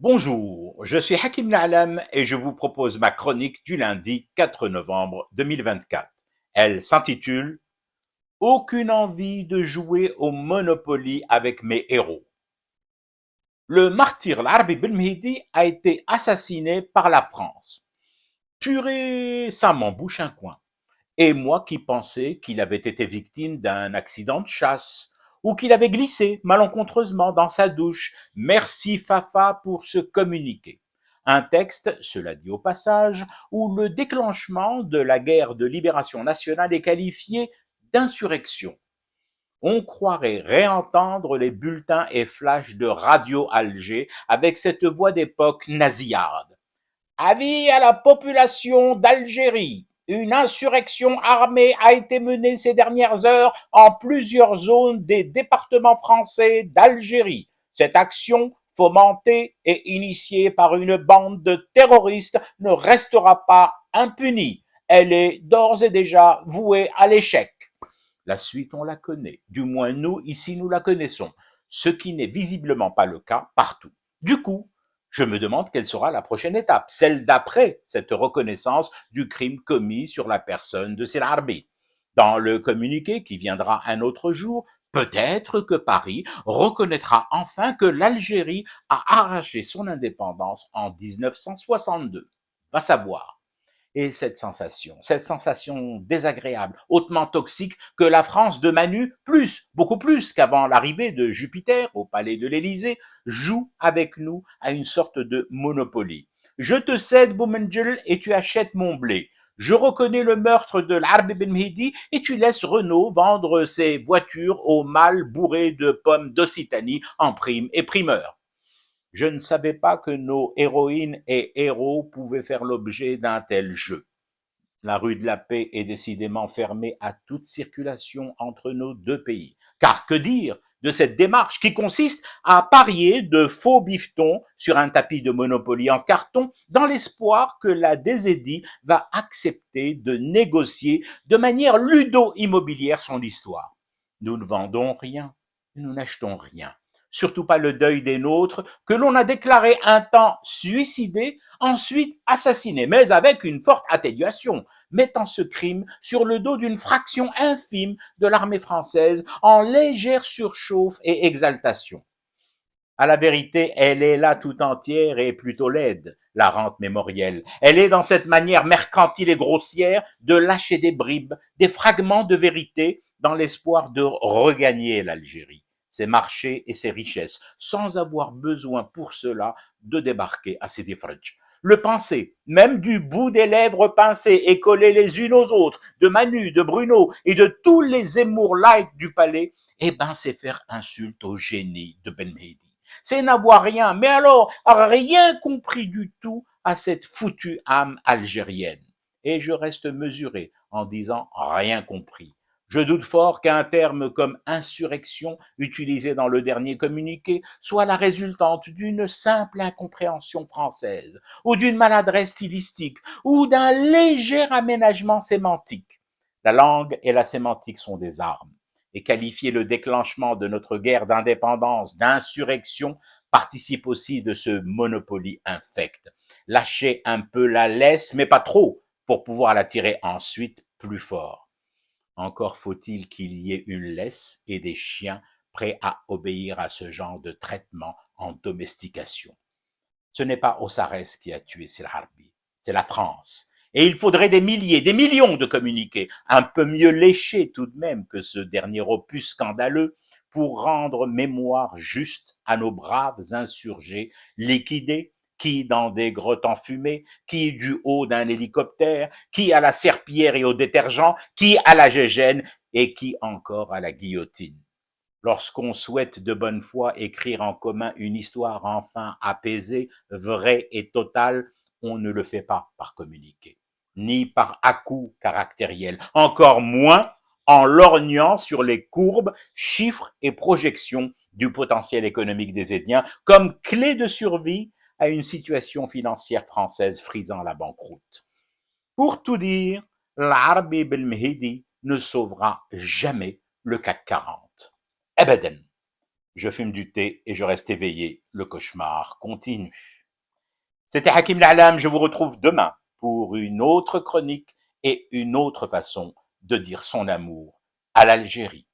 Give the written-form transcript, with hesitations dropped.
Bonjour, je suis Hakim Na'alam et je vous propose ma chronique du lundi 4 novembre 2024. Elle s'intitule Aucune envie de jouer au Monopoly avec mes héros. Le martyr Larbi Belmehdi a été assassiné par la France. Purée, ça m'embouche un coin. Et moi qui pensais qu'il avait été victime d'un accident de chasse ou qu'il avait glissé malencontreusement dans sa douche. Merci Fafa pour ce communiqué. Un texte, cela dit au passage, où le déclenchement de la guerre de libération nationale est qualifié d'insurrection. On croirait réentendre les bulletins et flashs de Radio Alger avec cette voix d'époque nasillarde. Avis à la population d'Algérie. Une insurrection armée a été menée ces dernières heures en plusieurs zones des départements français d'Algérie. Cette action, fomentée et initiée par une bande de terroristes, ne restera pas impunie. Elle est d'ores et déjà vouée à l'échec. La suite, on la connaît. Du moins, nous, ici, nous la connaissons. Ce qui n'est visiblement pas le cas partout. Du coup, je me demande quelle sera la prochaine étape, celle d'après cette reconnaissance du crime commis sur la personne de Selarbi. Dans le communiqué qui viendra un autre jour, peut-être que Paris reconnaîtra enfin que l'Algérie a arraché son indépendance en 1962. Va savoir. Et cette sensation désagréable, hautement toxique, que la France de Manu, beaucoup plus qu'avant l'arrivée de Jupiter au palais de l'Élysée, joue avec nous à une sorte de Monopoly. Je te cède Boumengel et tu achètes mon blé. Je reconnais le meurtre de l'Arbi Ben Mehdi et tu laisses Renault vendre ses voitures aux mâles bourrés de pommes d'Occitanie en prime et primeur. Je ne savais pas que nos héroïnes et héros pouvaient faire l'objet d'un tel jeu. La rue de la Paix est décidément fermée à toute circulation entre nos deux pays. Car que dire de cette démarche qui consiste à parier de faux bifetons sur un tapis de Monopoly en carton dans l'espoir que la DZI va accepter de négocier de manière ludo-immobilière son histoire. Nous ne vendons rien, nous n'achetons rien. Surtout pas le deuil des nôtres que l'on a déclaré un temps suicidé, ensuite assassiné, mais avec une forte atténuation, mettant ce crime sur le dos d'une fraction infime de l'armée française en légère surchauffe et exaltation. À la vérité, elle est là tout entière et plutôt laide, la rente mémorielle. Elle est dans cette manière mercantile et grossière de lâcher des bribes, des fragments de vérité dans l'espoir de regagner l'Algérie, ses marchés et ses richesses, sans avoir besoin pour cela de débarquer à Sidi Fredj. Le penser, même du bout des lèvres pincées et collées les unes aux autres, de Manu, de Bruno et de tous les Zemmour light du palais, eh ben, c'est faire insulte au génie de Ben Mehdi. C'est n'avoir rien, mais alors rien compris du tout à cette foutue âme algérienne. Et je reste mesuré en disant rien compris. Je doute fort qu'un terme comme insurrection, utilisé dans le dernier communiqué, soit la résultante d'une simple incompréhension française, ou d'une maladresse stylistique, ou d'un léger aménagement sémantique. La langue et la sémantique sont des armes, et qualifier le déclenchement de notre guerre d'indépendance d'insurrection participe aussi de ce monopoly infect. Lâcher un peu la laisse, mais pas trop, pour pouvoir la tirer ensuite plus fort. Encore faut-il qu'il y ait une laisse et des chiens prêts à obéir à ce genre de traitement en domestication. Ce n'est pas Ossarès qui a tué Silharbi, c'est la France. Et il faudrait des milliers, des millions de communiqués, un peu mieux léchés tout de même que ce dernier opus scandaleux, pour rendre mémoire juste à nos braves insurgés liquidés, qui dans des grottes enfumées, qui du haut d'un hélicoptère, qui à la serpillière et au détergent, qui à la gégène et qui encore à la guillotine. Lorsqu'on souhaite de bonne foi écrire en commun une histoire enfin apaisée, vraie et totale, on ne le fait pas par communiqué, ni par à-coups caractériels, encore moins en lorgnant sur les courbes, chiffres et projections du potentiel économique des Édiens comme clé de survie à une situation financière française frisant la banqueroute. Pour tout dire, l'Arbi Belmehidi ne sauvera jamais le CAC 40. Abadan. Je fume du thé et je reste éveillé. Le cauchemar continue. C'était Hakim L'Alam, je vous retrouve demain pour une autre chronique et une autre façon de dire son amour à l'Algérie.